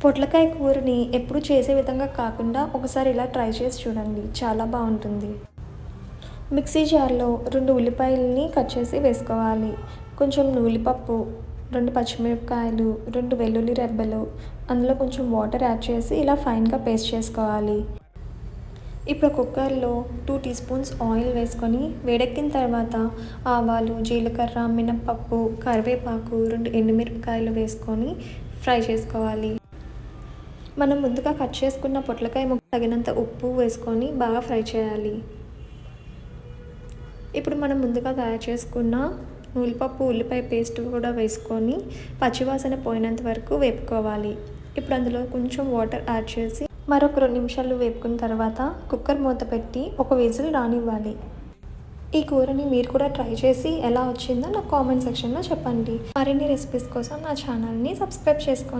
పొట్లకాయ కూరని ఎప్పుడు చేసే విధంగా కాకుండా ఒకసారి ఇలా ట్రై చేసి చూడండి. చాలా బాగుంటుంది. మిక్సీ జార్లో 2 ఉల్లిపాయలని కట్ చేసి వేసుకోవాలి. కొంచెం నువ్వులపప్పు, 2 పచ్చిమిరపకాయలు, 2 వెల్లుల్లి రెబ్బలు, అందులో కొంచెం వాటర్ యాడ్ చేసి ఇలా ఫైన్గా పేస్ట్ చేసుకోవాలి. ఇప్పుడు కుక్కర్లో 2 టీ స్పూన్స్ ఆయిల్ వేసుకొని వేడెక్కిన తర్వాత ఆవాలు, జీలకర్ర, మినప్పప్పు, కరివేపాకు, 2 ఎండుమిరపకాయలు వేసుకొని ఫ్రై చేసుకోవాలి. మనం ముందుగా కట్ చేసుకున్న పొట్లకాయ ముక్క తగినంత ఉప్పు వేసుకొని బాగా ఫ్రై చేయాలి. ఇప్పుడు మనం ముందుగా తయారు చేసుకున్న నువ్వులపప్పు, ఉల్లిపాయ పేస్ట్ కూడా వేసుకొని పచ్చివాసన పోయినంత వరకు వేపుకోవాలి. ఇప్పుడు అందులో కొంచెం వాటర్ యాడ్ చేసి మరొక 2 నిమిషాలు వేపుకున్న తర్వాత కుక్కర్ మూత పెట్టి ఒక విజిల్ రానివ్వాలి. ఈ కూరని మీరు కూడా ట్రై చేసి ఎలా వచ్చిందో నాకు కామెంట్ సెక్షన్లో చెప్పండి. మరిన్ని రెసిపీస్ కోసం నా ఛానల్ని సబ్స్క్రైబ్ చేసుకోండి.